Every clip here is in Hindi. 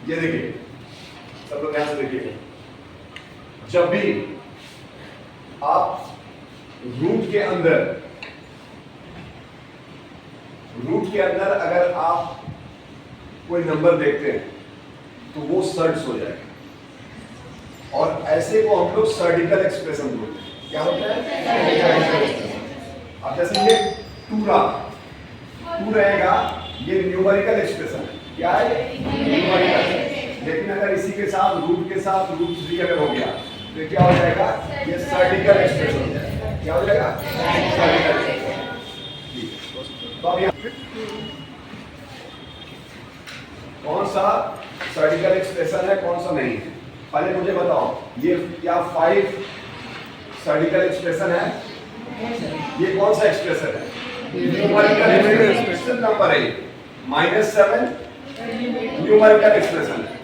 ये देखिए, सब लोग ध्यान से देखिए, जब भी आप रूट के अंदर अगर आप कोई नंबर देखते हैं तो वो सर्ट्स हो जाएगा, और ऐसे को हम लोग सर्डिकल एक्सप्रेशन बोलते हैं। क्या होता है? अब जैसे ये 2 रहेगा, ये न्यूमेरिकल एक्सप्रेशन है। क्या है? न्यूमेरिकल। लेकिन अगर इसी के साथ रूट √3 अगर हो गया तो क्या हो जाएगा? ये सर्डिकल एक्सप्रेशन हो जाएगा। क्या हो जाएगा? सर्डिकल एक्सप्रेशन। तो अब कौन सा सर्डिकल एक्सप्रेशन है, कौन सा नहीं है, पहले मुझे बताओ। ये क्या 5 सर्डिकल एक्सप्रेशन है? ये कौन सा एक्सप्रेशन है? न्यूमेरिकल एक्सप्रेशन नंबर है। -7 न्यूमेरिकल एक्सप्रेशन है,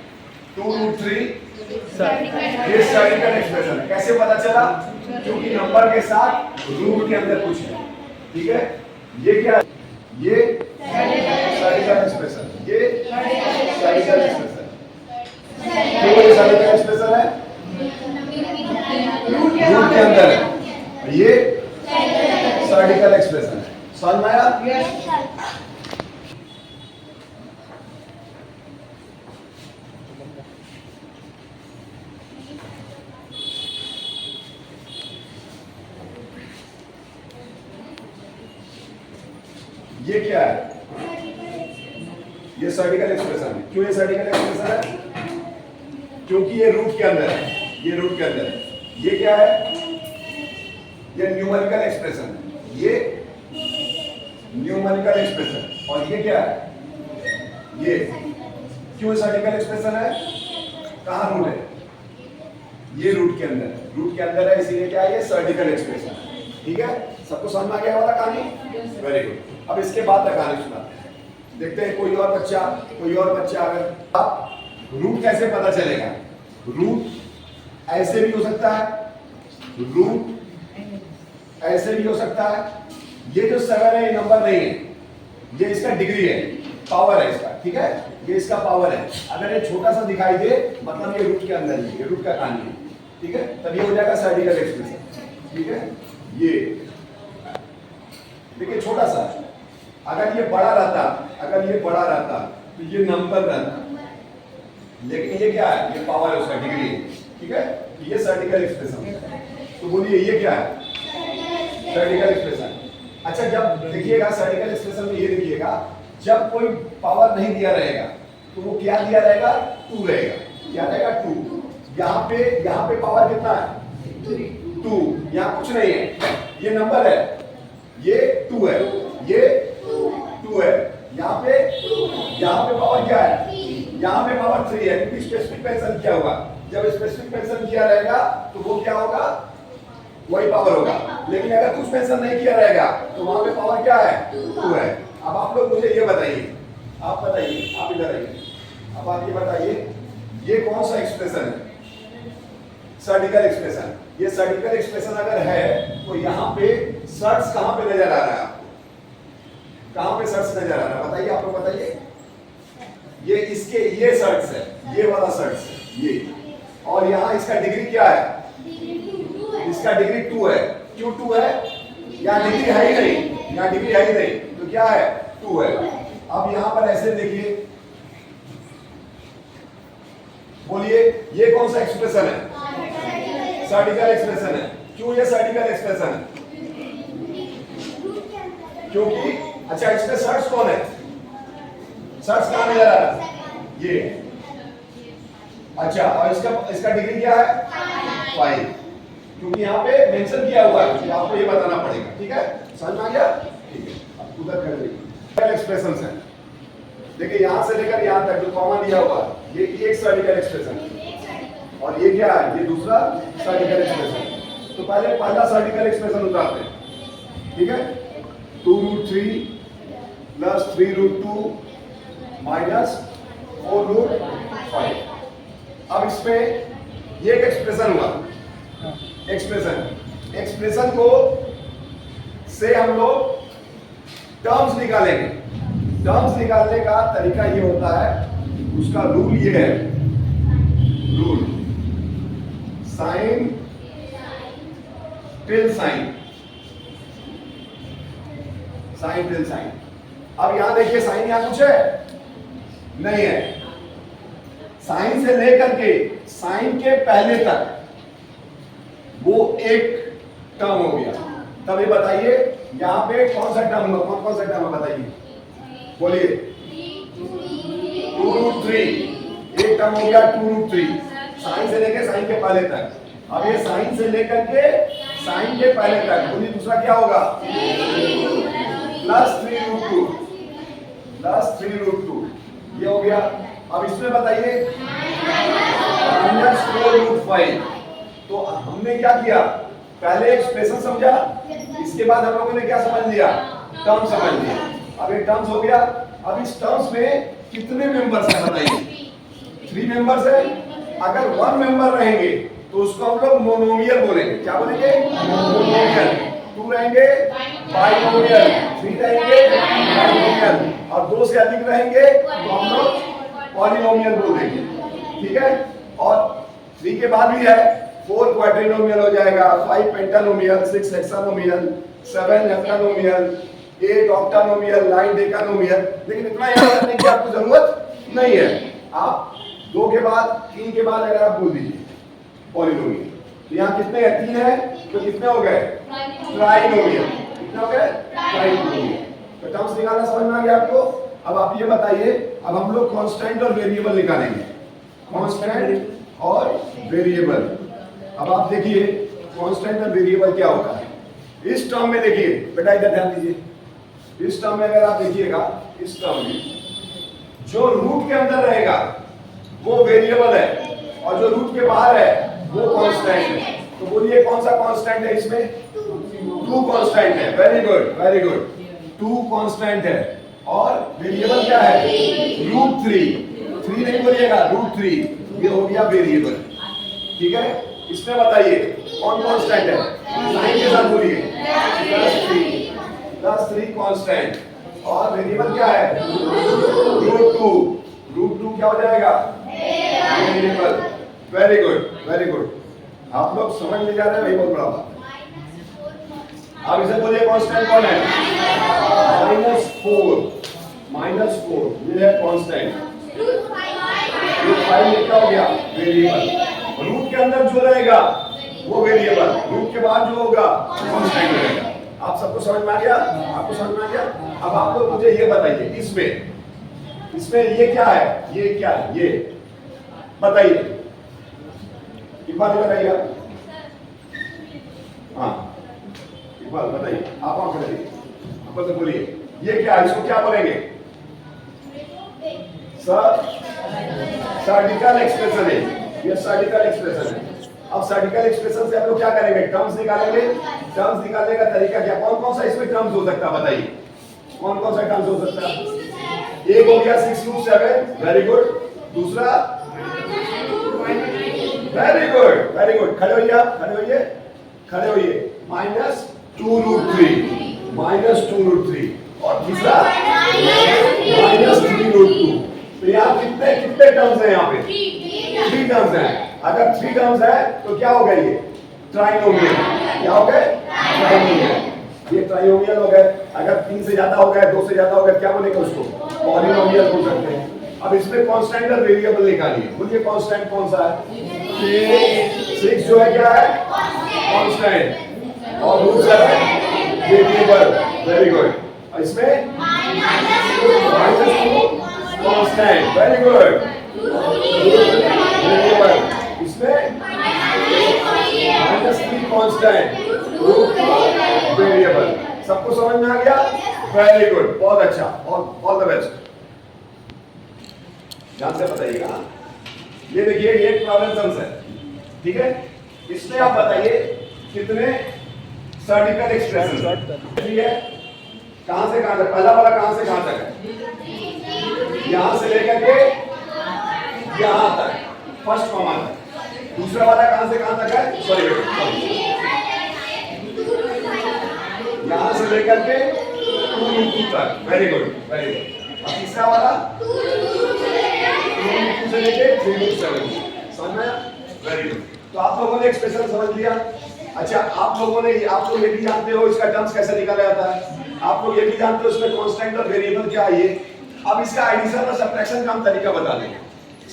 2√3 ये सर्डिकल एक्सप्रेशन है। कैसे पता चला? क्योंकि नंबर के साथ रूट के अंदर कुछ है। ठीक है, ये क्या है? ये सर्डिकल एक्सप्रेशन, ये सर्डिकल एक्सप्रेशन। क्यों ये सर्डिकल एक्सप्रेशन है? रूट के अंदर है, ये सर्डिकल एक्सप्रेशन है। समझ में आया? ये क्या है? ये सर्डिकल एक्सप्रेशन है। क्यों ये सर्डिकल एक्सप्रेशन है? क्योंकि ये रूट के अंदर है, ये रूट के अंदर है। ये क्या है? ये न्यूमेरिकल एक्सप्रेशन है, ये न्यूमेरिकल एक्सप्रेशन। और ये क्या है? ये क्यों सर्डिकल एक्सप्रेशन है? कहाँ रूट है? ये रूट के अंदर है, इसीलिए क्या है? ये सर्डिकल एक्सप्रेशन है। ठीक है, सबको समझ में आ गया वाला कहानी? Very good. अब इसके बाद का कहानी सुनाते हैं। देखते हैं कोई और बच्चा अगर आप रूट कैसे पता चलेगा? रूट ऐसे भी हो सकता है, रूट ऐसे भी हो सकता है। ये जो 7 है ये नंबर नहीं है, ये इसका डिग्री है, पावर है इसका। ठीक है, ये इसका पावर है। अगर ये छोटा सा दिखाई दे मतलब ये रूट के अंदर ही, ये रूट का कहानी है। ठीक है, तब ये हो जाएगा सर्डिकल एक्सप्रेशन। ठीक है, ये देखिए छोटा सा। अगर ये बड़ा रहता तो ये नंबर रहता, लेकिन ये क्या है? ये पावर है, उसका डिग्री है। ठीक है, ये सर्डिकल एक्सप्रेशन। तो बोलिए ये क्या है? सर्डिकल एक्सप्रेशन। अच्छा, जब देखिएगा सर्डिकल एक्सप्रेशन में ये देखिएगा, जब कोई पावर नहीं दिया रहेगा तो वो क्या दिया रहेगा? 2 रहेगा। क्या रहेगा? 2। यहाँ पे पावर कितना है? 2। यहाँ कुछ नहीं है, ये नंबर है, ये 2 है, ये 2 है। यहाँ पे पावर क्या है? यहाँ पे पावर 3 है, क्योंकि स्पेसिफिक मेंशन किया होगा। जब स्पेसिफिक मेंशन किया रहेगा तो वो क्या होगा? वही पावर होगा। लेकिन अगर कुछ मेंशन नहीं किया रहेगा तो वहां पे पावर क्या है? 2 है। अब आप लोग मुझे ये बताइए, आप इधर आइए। अब आप ये बताइए, ये कौन सा एक्सप्रेशन है? सर्डिकल एक्सप्रेशन। ये सर्डिकल एक्सप्रेशन अगर है तो यहाँ पे सर्ट्स कहाँ पे नजर आ रहा है आपको? कहाँ पे सर्ट्स नजर आ रहा है? बताइए, आप लोग बताइए। ये सर्ट्स है, ये वाला सर्ट्स है ये। और यहाँ इसका डिग्री क्या है? इसका डिग्री 2 है। क्यों 2 है? यहाँ डिग्री है ही नहीं, तो क्या है? 2 है। अब यहाँ पर ऐसे देखिए, बोलिए ये कौन सा एक्सप्रेशन है? सर्डिकल एक्सप्रेशन है। क्यों ये सर्डिकल एक्सप्रेशन है? क्योंकि अच्छा, इसमें सर्ट्स कौन है? सर्ट्स कहाँ नजर आ रहा है? ये। अच्छा, और इसका डिग्री क्या है? 5। क्योंकि यहाँ पे मेंशन किया हुआ है, आपको ये बताना पड़ेगा। ठीक है, समझ में आ गया? ठीक है, अब उधर कर लीजिए। एक्सप्रेशंस हैं, देखिए यहाँ से लेकर यहाँ तक जो कॉमन दिया हुआ ये एक सर्डिकल एक्सप्रेशन है, और ये क्या है? ये दूसरा सर्डिकल एक्सप्रेशन। तो पहला सर्डिकल एक्सप्रेशन उतारते हैं। ठीक है, 2√3 + 3√2 - 4√5। अब इसमें ये एक एक्सप्रेशन हुआ, एक्सप्रेशन को से हम लोग टर्म्स निकालेंगे। टर्म्स निकालने का तरीका ये होता है उसका रूल ये है, rule sign till sign, sign till sign. अब यहां देखिए साइन यहां कुछ है नहीं है, साइन से लेकर के साइन के पहले तक वो एक टर्म हो गया। तब ये बताइए यहां पे कौन सा टर्म है, कौन सा टर्म है बताइए, बोलिए। 2√3, एक टर्म हो गया 2√3, साइन से लेकर साइन के पहले तक। अब ये साइन से लेकर के साइन के पहले तक, बोलिए दूसरा क्या होगा, +3√2, +3√2, ये हो गया। अब इसमें बताइए -4√5। तो हमने क्या किया, पहले एक्सप्रेशन समझा, इसके बाद हम लोगों ने क्या समझ लिया, टर्म समझ लिया। अब एक टर्म्स हो गया। अब इस टर्म्स में कितने मेंबर्स हैं बताइए, 3 मेंबर्स है। अगर 1 मेंबर रहेंगे तो उसको हम लोग मोनोमियल बोलेंगे, क्या बोलेंगे, मोनोमियल। 2 रहेंगे बाइनोमियल, 3 रहेंगे बाइनोमियल, और 2 से अधिक रहेंगे तो हम लोग पॉलिनोमियल बोल देंगे, ठीक है। और 3 के बाद भी है, 4 क्वाड्रिनोमियल हो जाएगा, 5 पेंटानोमियल, 6 हेक्सानोमियल, 7 हेप्टानोमियल, 8 ऑक्टानोमियल, 9 डेकानोमियल। लेकिन इतना याद रखने की आपको जरूरत नहीं है। आप 2 के बाद 3 के बाद अगर आप बोल दीजिए पॉलिनोमियल, तो यहाँ कितने हैं, 3 है, तो कितने हो गए, ट्राइनोमियल। कितने हो गए, ट्राइनोमियल। तो टर्म्स निकालना समझ में आ गया आपको। अब आप ये बताइए, अब हम लोग कांस्टेंट और वेरिएबल निकालेंगे, कांस्टेंट और वेरिएबल। अब आप देखिए कांस्टेंट और वेरिएबल क्या होता है। इस टर्म में देखिए बेटा, इधर ध्यान दीजिए, इस टर्म में अगर आप देखिएगा, इस टर्म में जो रूट के अंदर रहेगा वो वेरिएबल है, और जो रूट के बाहर है वो कांस्टेंट है। तो बोलिए कौन सा कांस्टेंट है इसमें, 2 कांस्टेंट है। Very good, very good, 2 constant है। और वेरिएबल क्या है, √3, 3 नहीं बोलिएगा, √3, ये हो गया वेरिएबल, ठीक है। इसमें बताइए कौन कांस्टेंट है, साइन के साथ बोलिए, +3 कांस्टेंट, और वेरिएबल क्या है, √2, √2 क्या हो जाएगा, variable. Very good, very good, आप लोग समझ में जा रहे हैं, वही बहुत बड़ा बात। अब इसे बोलिए कांस्टेंट कौन है, -4, ये है कांस्टेंट। √5 ये क्या हो गया, वेरिएबल। रूट के अंदर जो रहेगा वो वेरिएबल, रूट के बाहर जो होगा कांस्टेंट रहेगा। आप सबको समझ में आ गया, आपको समझ में आ गया। अब आप लोग मुझे ये बताइए, इसमें ये क्या है, ये क्या है, ये बताइए, इकबाल बताइए। हाँ इकबाल बताइए, आप कौन करेंगे, आप तो बोलिए ये क्या है, इसको क्या बोलेंगे, सर्डिकल एक्सप्रेशन है, ये सर्डिकल एक्सप्रेशन है। अब सर्डिकल एक्सप्रेशन से हम लोग क्या करेंगे, टर्म्स निकालेंगे। टर्म्स निकालने का तरीका क्या, कौन कौन सा इसमें टर्म्स हो सकता है बताइए, कौन कौन सा टर्म्स हो सकता है। एक हो गया 6√7, वेरी गुड। दूसरा, वेरी गुड, वेरी गुड, खड़े होइए आप, खड़े होइए, खड़े होइए, -2√3, -2√3। और तीसरा -3√2। तो यहाँ कितने कितने टर्म्स हैं, यहाँ पे 3 टर्म्स हैं। अगर 3 टर्म्स है तो क्या हो गए, ये ट्राइनोमियल। क्या हो गए, ट्राइनोमियल, ये ट्राइनोमियल हो गए। अगर 3 से ज्यादा हो गए, 2 से ज्यादा हो गए, क्या बोलेंगे उसको, पॉलिनोमियल बोल सकते हैं। अब इसमें कांस्टेंट और वेरिएबल निकालिए, बोलिए कांस्टेंट कौन सा है, 6 जो है क्या है, कांस्टेंट, और दूसरा वेरिएबल। Very good. इसमें -2 कांस्टेंट, वेरी गुड, वेरिएबल। इसमें -3 कांस्टेंट, वेरिएबल। सबको समझ में आ गया, वेरी गुड, बहुत अच्छा, ऑल द बेस्ट। ध्यान से बताइएगा। ये देखिए ये प्रॉब्लम्स है, ठीक है। इसमें आप बताइए कितने सर्डिकल एक्सप्रेशन है, कहां से कहां तक, पहला वाला कहां से कहां तक है, यहां से लेकर के यहां तक, फर्स्ट कॉमा तक। दूसरा वाला कहां से कहां तक है, सॉरी यहां से लेकर के 2 तक। Very good, very good. तीसरा वाला 2 से लेके 3 रूट 7। समझ में आया? Very good. तो आप लोगों ने एक्सप्रेशन समझ लिया। अच्छा, आप लोग ये भी जानते हो इसका टर्म्स कैसे निकाला जाता है। आप लोग ये भी जानते हो इसमें कांस्टेंट और वेरिएबल क्या है ये। अब इसका एडिशन और सब्ट्रैक्शन का हम तरीका बता देंगे।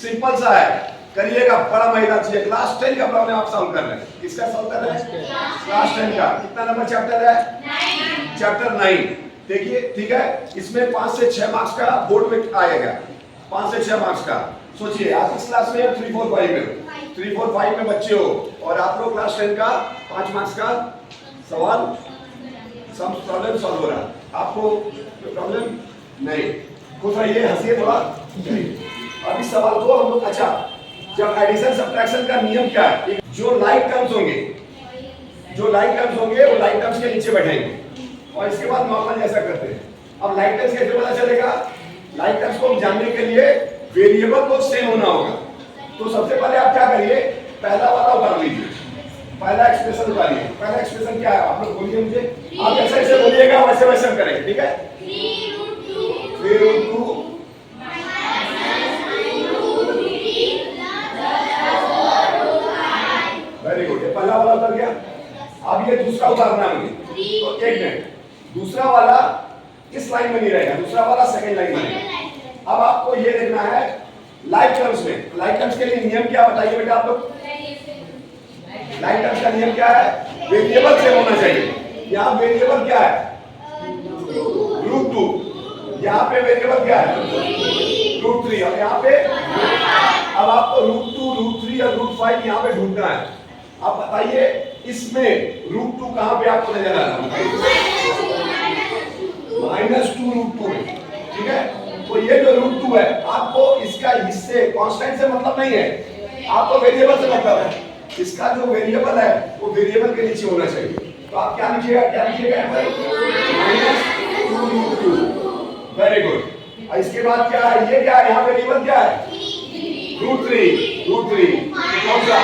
सिंपल सा है, करिएगा, बड़ा महीना चाहिए। क्लास 10 का प्रॉब्लम आप सॉल्व कर रहे हैं। किसका सॉल्व कर रहे हैं? क्लास 10 का। कितना नंबर चैप्टर है? 9। चैप्टर 9। देखिए, ठीक है, इसमें 5 से 6 मार्क्स का बोर्ड में आएगा। 5 से 6 मार्क्स का। सोचिए, आप इस क्लास में 3 4 5 में 3 4 5 में बच्चे हो और आप लोग क्लास 10 का 5 मार्क्स का सवाल प्रॉब्लम सॉल्व हो रहा है। आपको प्रॉब्लम नहीं, खुश रहिए, हंसिए थोड़ा। अब इस सवाल को हम लोग, अच्छा, जब एडिशन सब्ट्रैक्शन का नियम क्या है, जो लाइक टर्म्स होंगे वो लाइक टर्म्स के नीचे बैठेंगे और इसके बाद नॉर्मल जैसा करते हैं। अब लाइक टर्म्स कैसे पता चलेगा? लाइक टर्म्स को जानने के लिए वेरिएबल को सेम होना होगा। तो सबसे पहले आप क्या करिए, पहला वाला उतार लीजिए, पहला एक्सप्रेशन उतारिए। पहला एक्सप्रेशन क्या है आप लोग बोलिए मुझे। आप जैसे जैसे बोलिएगा वैसे वैसे हम करेंगे, ठीक है? 3 रूट 2 वेरी गुड। ये पहला वाला उतर गया। अब ये दूसरा उतारना है मुझे, तो एक मिनट। दूसरा वाला इस लाइन में नहीं रहेगा, दूसरा वाला सेकंड लाइन में रहेगा। अब आपको ये देखना है लाइक टर्म्स में। लाइक टर्म्स के लिए नियम क्या बताइए बेटा आप लोग। लाइक टर्म्स का नियम क्या है? वेरिएबल सेम होना चाहिए। यहाँ वेरिएबल क्या है? रूट 2। यहाँ पे वेरिएबल क्या है? रूट 3। और यहाँ पे अब आपको रूट 2, रूट 3 और रूट 5 यहाँ पे ढूंढना है। आप बताइए इसमें रूट 2 कहाँ पे आपको नजर आ रहा है? -2 रूट 2 में, ठीक है? तो ये जो रूट 2 है, आपको इसका हिस्से कांस्टेंट से मतलब नहीं है, आपको वेरिएबल से मतलब है। इसका जो वेरिएबल है वो वेरिएबल के नीचे होना चाहिए। तो आप क्या लिखिएगा यहाँ पर? -2 रूट 2। Very good. और इसके बाद क्या है? ये क्या है? यहाँ वेरिएबल क्या है? रूट 3। कौन सा?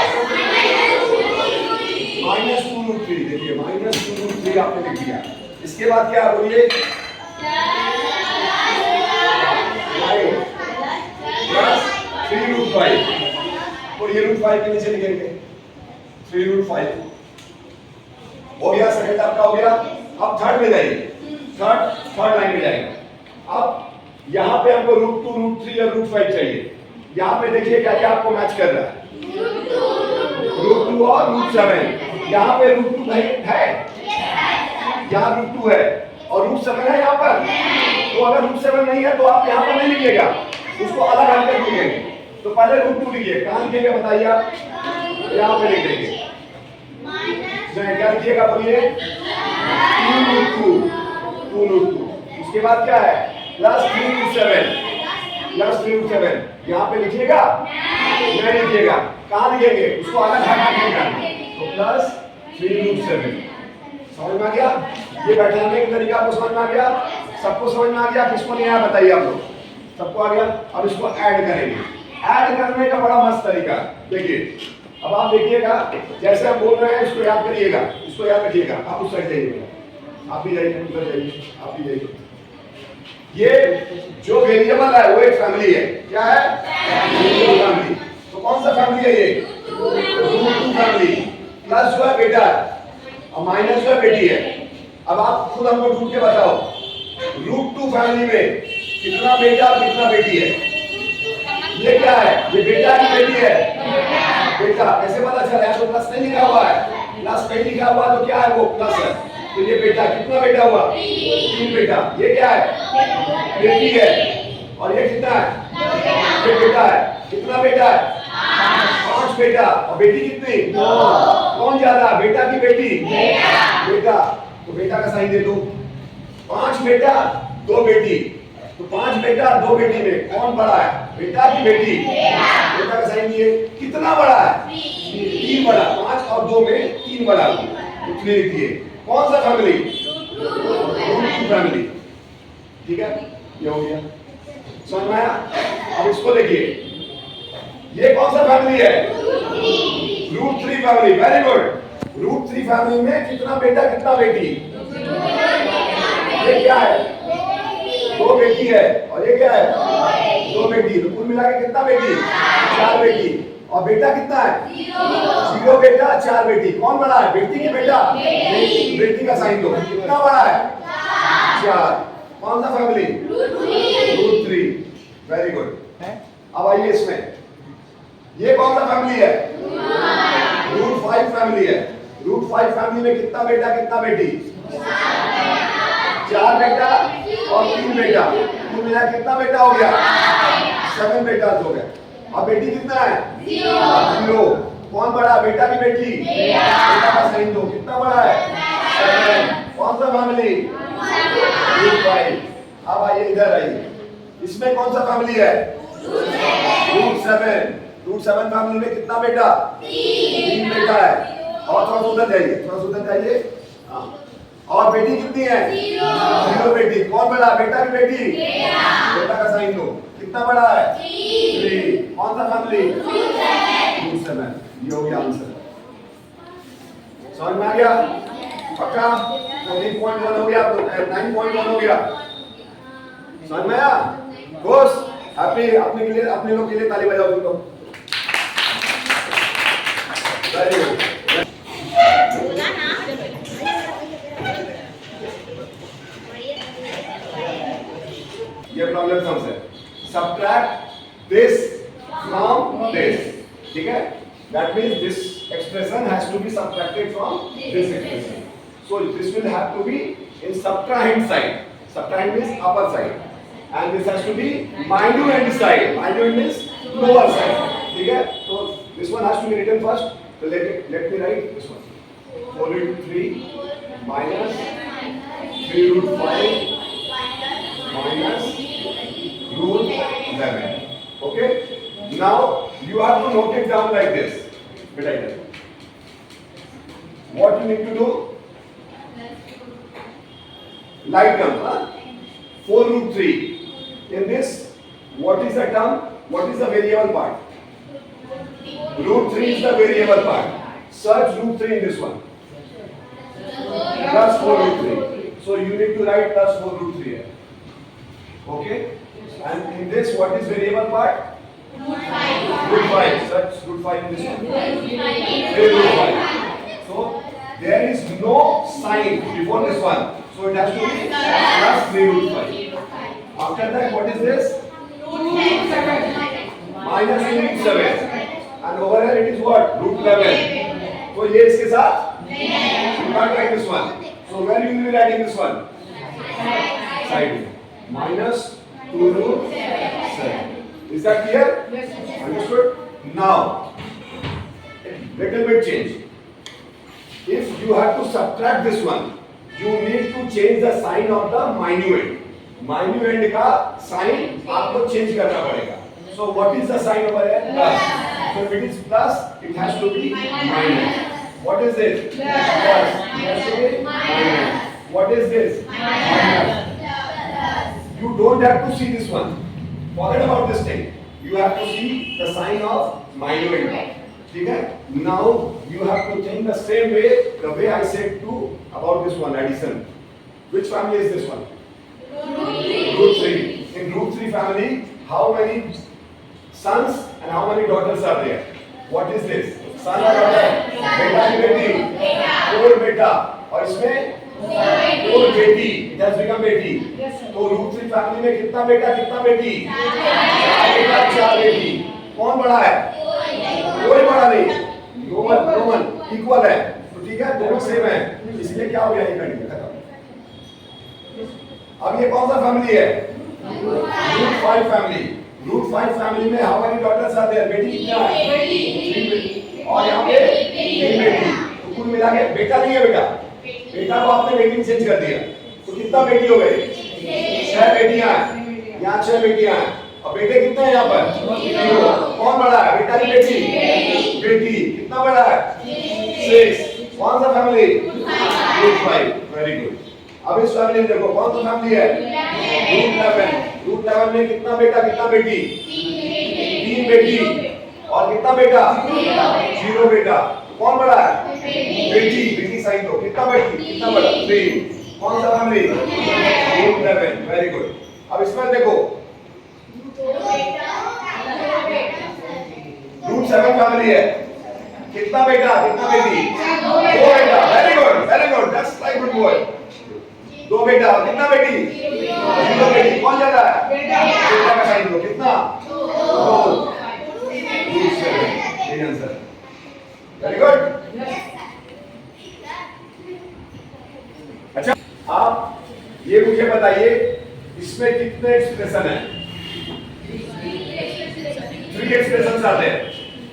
-2 रूट 3। देखिए, -2 रूट 3 आपने लिख दिया। इसके बाद क्या बोलिए? +3 रूट 5। और ये रूट 5 के नीचे लिखेंगे 3 रूट 5। हो गया, सेकंड आपका हो गया। अब थर्ड में जाइए, थर्ड लाइन में जाएगा। अब यहाँ पे हमको रूट 2, रूट 3 और रूट 5 चाहिए। यहाँ पे देखिए क्या क्या आपको मैच कर रहा है? रूट 2 और रूट 7। यहाँ पे रूट 2 है, यहाँ रूट 2 है और रूट 7 है यहाँ पर। तो अगर रूट 7 नहीं है तो आप यहाँ पर नहीं लिखिएगा, उसको अलग हटकर लिखेंगे। तो पहले रूट 2 लिखिए। कहाँ लिखेंगे बताइए आप? यहाँ पे लिख देंगे। क्या लिखिएगा बोलिए? 2 रूट 2। उसके बाद क्या है? +3 रूट 7। यहाँ पे लिखिएगा? नहीं लिखिएगा। कहाँ लिखेंगे? उसको अलग हटा देगा। तो +3 रूट 7। समझ में आ गया? ये बैठाने का तरीका आपको समझ में आ गया? सबको समझ में आ गया? किसको नहीं आया बताइए आप लोग। सबको आ गया? अब इसको ऐड करेंगे। ऐड करने का बड़ा मस्त तरीका देखिए। अब आप देखिएगा, जैसे हम बोल रहे हैं इसको याद करिएगा, इसको याद रखिएगा। आप उस साइड जाइए, आप भी जाइए, उधर जाइए, आप भी जाइए। ये जो वेरिएबल है वो एक फैमिली है। क्या है? फैमिली। तो कौन सा फैमिली है ये? Root 2 family. प्लस जो है बेटा और माइनस जो है बेटी है। अब आप खुद हमको ढूंढ के बताओ, रूट 2 फैमिली में कितना बेटा और कितना बेटी है? ये क्या है? ये बेटा की बेटी है। बेटा कैसे पता चला? यहाँ तो प्लस नहीं लिखा हुआ है, प्लस नहीं लिखा हुआ तो क्या है? वो प्लस है। तो ये बेटा, कितना बेटा हुआ? 3 बेटा। ये क्या है? बेटी है। और ये कितना है? ये बेटा है। कितना बेटा है? 5 बेटा। और बेटी कितनी? 2। कौन ज्यादा, बेटा की बेटी? बेटा। तो बेटा का साइन दे दो। 5 बेटा 2 बेटी। तो 5 बेटा 2 बेटी में कौन बड़ा है? बेटा की बेटी? बेटा का साइन दिए। कितना बड़ा है? 3 बड़ा। 5 और 2 में 3 बड़ा। तो 3 लिख दिए। कौन सा फैमिली? Root 2 family. ठीक है, ये हो गया। समझ में आया? अब इसको देखिए, ये कौन सा फैमिली है? Root 3 family. Very good. Root 3 family में कितना बेटा कितना बेटी? ये क्या है? दो बेटी है और ये क्या है? दो बेटी। तो कुल मिला के कितना बेटी? चार बेटी। और बेटा कितना है? जीरो बेटा, चार बेटी। कौन बड़ा है, बेटी की बेटा? बेटी का साइन दो। कितना बड़ा है? चार। कौन सा family? Root three. Very good. अब आइए इसमें, ये कौन सा फैमिली है? रूट फाइव फैमिली है। रूट फाइव फैमिली में कितना बेटा कितना बेटी? चार बेटा और तीन बेटा। कुल मिला कितना बेटा हो गया? 7 बेटा हो गए। अब बेटी कितना है? जीरो। कौन बड़ा, बेटा की बेटी? बेटा का साइन दो। कितना बड़ा है? 7। कौन सा फैमिली? Root five. अब आइए इधर आइए, इसमें कौन सा फैमिली है? रूट 7। रूट 7 फैमिली में कितना बेटा? 3 बेटा है। और थोड़ा उधर जाइए, थोड़ा उधर जाइए। हाँ। और बेटी कितनी है? जीरो बेटी। कौन बड़ा, बेटा की बेटी? बेटा का साइन दो। कितना बड़ा है? 3। कौन सा फैमिली? रूट 7। ये हो गया आंसर। समझ में आ गया? पक्का? 14.1 हो गया, 9.1 हो गया। समझ में आया? खुश? अपने के लिए, अपने लोग के लिए ताली बजाओ तुम लोग। Very good. ये प्रॉब्लम सम्स है। Subtract this from this. ठीक है? That means this expression has to be subtracted from this expression. So this will have to be in subtrahend side. Subtrahend means upper side, and this has to be minuend side. Minuend means lower side. ठीक है? So this one has to be written first. So let me write this one. 4 root 3 minus 3 root 5 minus root 11. Okay? Now you have to note it down like this. Beta itar. What you need to do? Like term, huh? 4 root 3. In this, what is the term? What is the variable part? Root 3 is the variable part. Search root 3 in this one. Plus 4 root 3. So you need to write plus 4 root 3 here. Okay? And in this, what is variable part? Root 5. Search root 5 in this one. Root 5. So there is no sign before this one. So it has to be plus 3 root 5. After that, what is this? Root 7. Minus 3 root 7. And over here it is what? Root 11. So ये इसके साथ? You can't write this one. So where you will be writing this one? Side. Minus 2 root 7. Is that clear? Understood? Now, little bit change. If you have to subtract this one, you need to change the sign of the minuend. Minuend का sign आपको change करना पड़ेगा. So what is the sign over here? Plus. So if it is plus, it has to be minus. What is this? Plus. It has to be minus. What is this? Minus. You don't have to see this one. Forget about this thing. You have to see the sign of minuend. ठीक है? Now you have to think the same way, the way I said to about this one, addition. Which family is this one? Root 3. In root 3 family, how many sons and how many daughters are there? What is this? Son or daughter? बेटा की बेटी? 4 बेटा. और इसमें 4 बेटी. It has become बेटी. तो root 3 family में कितना बेटा कितना बेटी? 4 बेटा 4 बेटी. कौन बड़ा है? कोई बड़ा नहीं. रोमन इक्वल है. तो ठीक है, दोनों सेम है. इसलिए क्या हो गया, ये कंडीशन खत्म. अब ये कौन सा फैमिली है? Root 5 family. रूट 5 फैमिली में how many daughters are there? बेटी कितना है? बेटी. और यहाँ पे 3 बेटी. तो कुल मिला के बेटा नहीं है बेटा. बेटा को आपने बेटी में चेंज कर दिया. तो कितना बेटी हो गई? 6 बेटियां हैं. यहाँ 6 बेटियां हैं. और बेटे कितने हैं यहाँ पर? 0. कौन बड़ा है? बेटा की बेटी? बेटी. कितना बड़ा है? 6. कौन सा फैमिली? रूट 5. Very good. अब इस फैमिली में देखो कौन सा फैमिली है? रूट 11. रूट 11 में कितना बेटा कितना बेटी? 3 बेटी. और कितना बेटा? 0 बेटा. कौन बड़ा है? बेटी. बेटी साइन दो. कितना बेटी कितना बड़ा? 3. कौन सा फैमिली? रूट 11. Very good. अब इसमें देखो रूट 7 फैमिली है, कितना बेटा कितना बेटी? 2 बेटा, very good, just like good boy. 2 बेटा, कितना बेटी? 0 बेटी। कौन ज्यादा है? बेटा का साइन दो, कितना? 2। ये आंसर, वेरी गुड। अच्छा, आप ये मुझे बताइए इसमें कितने एक्सप्रेशन है? 3 एक्सप्रेशन आते हैं,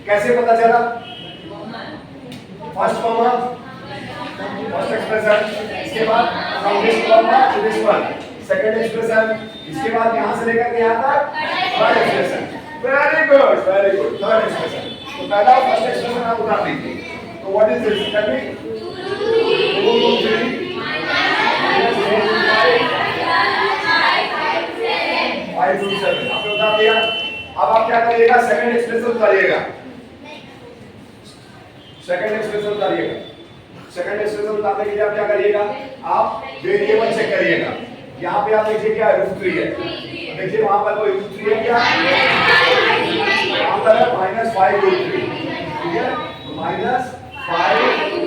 कैसे पता चला? फर्स्ट कॉमा, फर्स्ट एक्सप्रेशन, इसके बाद from this comma to this one, second expression, इसके बाद यहां से लेकर के यहां तक third expression. Very good, third expression. तो पहला फर्स्ट एक्सप्रेशन आप उतार दीजिए। तो what is this? Tell me. 2 root 3 minus 4 root 5 root 7 आपने उतार दिया। अब आप क्या करिएगा? सेकंड एक्सप्रेशन उतारिएगा। सेकंड एक्सप्रेशन उतारिएगा। सेकंड एक्सप्रेशन उतारने के लिए आप क्या करिएगा? आप वेरिएबल चेक करिएगा। यहाँ पे आप देखिए क्या है? रूट 3 है। देखिए वहां पर कोई रूट 3 है क्या? यहाँ पर है -5 रूट 3, ठीक है? तो -5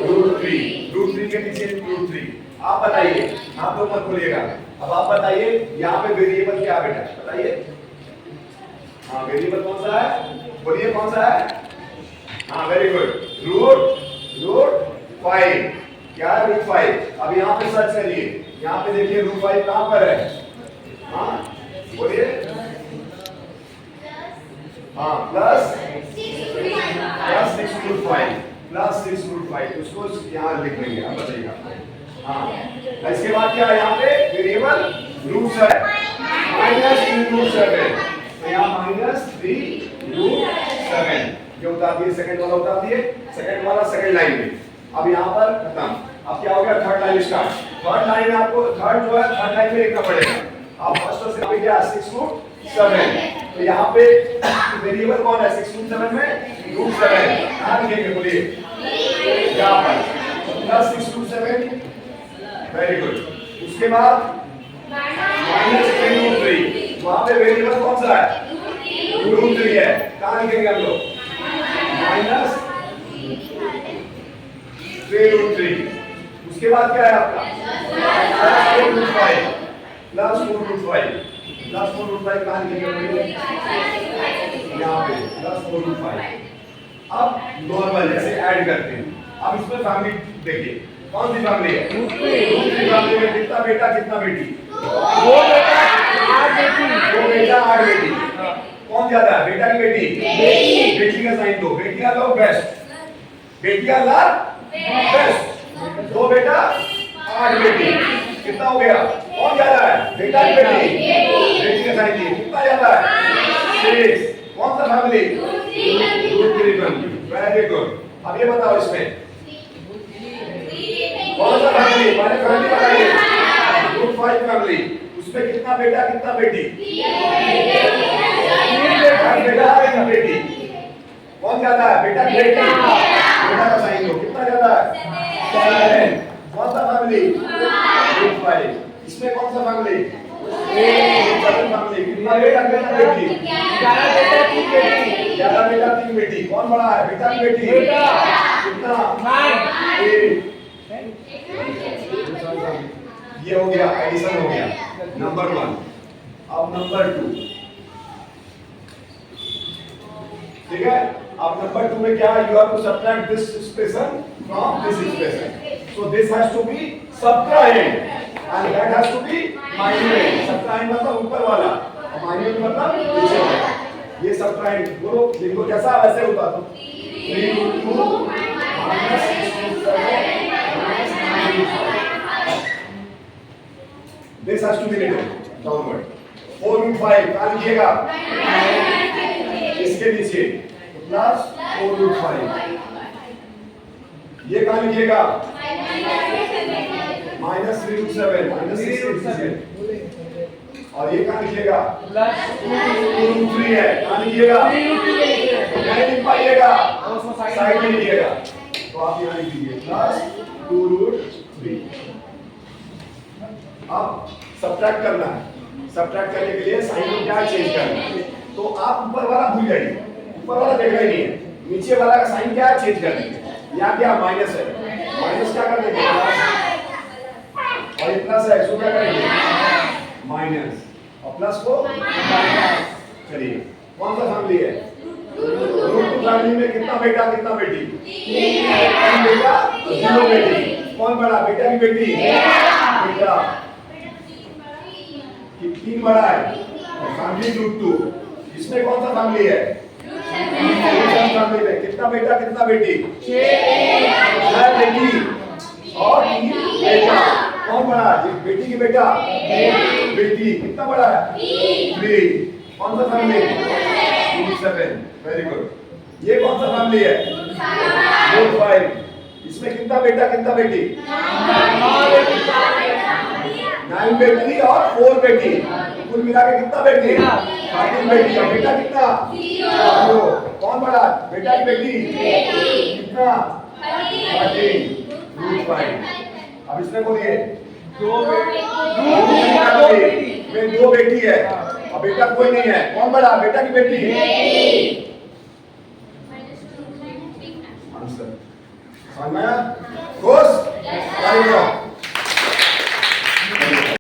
रूट 3, रूट 3 के नीचे रूट 3। आप बताइए, आप लोग मत बोलिएगा। अब आप बताइए यहाँ पे वेरिएबल क्या बेटा? बताइए। हाँ, वेरिएबल कौन सा है? बोलिए कौन सा है? हाँ, वेरी गुड, रूट 5। क्या है? रूट 5। अब यहाँ पे सर्च करिए, यहाँ पे देखिए रूट 5 कहाँ पर है? हाँ बोलिए। हाँ, प्लस 6 रूट 5, प्लस 6 रूट 5, उसको यहाँ लिख लेंगे। आप बताइएगा। हाँ, इसके बाद क्या है यहाँ पे? वेरिएबल रूट है -3 रूट 7, तो यहाँ -3 रूट 7 जो उतार दिए, सेकंड वाला उतार दिए, सेकंड वाला सेकंड लाइन में। अब यहाँ पर खत्म। अब क्या हो गया? Third line start. Third line में आपको थर्ड जो है थर्ड लाइन में लिखना पड़ेगा। आप फर्स्ट और सेकंड क्या? 6 रूट 7। तो यहाँ पे वेरिएबल कौन है? 6 रूट 7 में रूट 7 कहाँ लिखेंगे? बोलिए यहाँ पर प्लस 6 रूट 7, वेरी गुड। उसके बाद -3 रूट 3, वहाँ पे वेरिएबल कौन सा है? रूट 3 है, कहाँ लिखेंगे हम लोग? -3 रूट 3। उसके बाद क्या है आपका? +4 रूट 5, +4 रूट 5, +4 रूट 5 कहाँ लिखेंगे? यहाँ पे +4 रूट 5। अब नॉर्मल जैसे ऐड करते हैं। अब इसमें फैमिली देखिए, कौन सी फैमिली है? रूट 3 फैमिली में कितना बेटा कितना बेटी? 2 बेटा 8 बेटी। 2 बेटा 8 बेटी। कौन ज्यादा है? बेटा की बेटी? बेटी। बेटी का साइन दो, बेटियां लो बेस्ट, बेटियां ला बेस्ट। 2 बेटा 8 बेटी, कितना हो गया? कौन ज्यादा है? बेटा की बेटी? बेटी का साइन दिए, कितना ज्यादा है? 6। कौन सा family? Root 3 family, very good. अब ये बताओ इसमें कौन सा फैमिली? पहले फैमिली बताइए। रूट 5 फैमिली, उसमें कितना बेटा कितना बेटी? 3 बेटा बेटी। कौन ज्यादा है? बेटा की बेटी? बेटा का साइन दो, कितना ज्यादा है? 7। कौन सा फैमिली? रूट 5। इसमें कौन सा फैमिली? 7 फैमिली, कितना बेटा कितना बेटी? 11 बेटा 3 बेटी। 11 बेटा 3 बेटी। कौन बड़ा है? बेटा की बेटी? कितना? 9। ये हो गया, एडिशन हो गया, नंबर 1। अब नंबर 2, ठीक है? अब नंबर 2 में क्या? You have to subtract this expression from this expression. So this has to be subtracted and that has to be minus. Subtract मतलब ऊपर वाला और माइनस मतलब नीचे वाला। ये सब्ट्रैक्ट बोलो, लिखो जैसा वैसे होता तो 3 root 2 minus 6 root 7 minus 9 root 5। This has to be written downward. 4 root 5 कहाँ लिखिएगा? इसके नीचे प्लस 4 रूट 5। ये कहाँ लिखिएगा? -3 रूट 7 -6 रूट 7। और ये कहाँ लिखिएगा? +2 रूट 3 है, कहाँ लिखिएगा? नहीं लिख पाइएगा, साइड में लिखिएगा। तो आप यहाँ लिख दीजिए +2 रूट 3। अब सब्ट्रैक्ट करना है। सब्ट्रैक्ट करने के लिए साइन को क्या चेंज करना है। तो आप ऊपर वाला भूल जाइए, ऊपर वाला देखना ही नहीं है, नीचे वाला का साइन क्या चेंज कर दीजिए। यहाँ क्या माइनस है, माइनस क्या कर देंगे प्लस, और ये प्लस है इसको क्या करेंगे माइनस, और प्लस को चलिए कौन सा फैमिली है रूट टू फैमिली में कितना बेटा कितना बेटी, तीन बेटा जीरो बेटी। कौन बड़ा बेटा की बेटी बेटा, तीन बड़ा है और फैमिली रूट टू, इसमें कौन सा फैमिली है फैमिली में कितना बेटा कितना बेटी, 6 बेटी और 3 बेटा। कौन बड़ा है बेटी की बेटा बेटी, कितना बड़ा है 3। कौन सा फैमिली 7, वेरी गुड। ये कौन सा फैमिली है 4 5, इसमें कितना बेटा कितना बेटी 9 बेटी और 4 बेटी, कुल मिला के कितना बेटी 13 बेटी, और बेटा कितना 0। कौन बड़ा बेटा की बेटी कितना 13 5। अब इसमें बोलिए 2 बेटी है और बेटा कोई नहीं है। कौन बड़ा बेटा की बेटी आंसर समझ में आया खुश।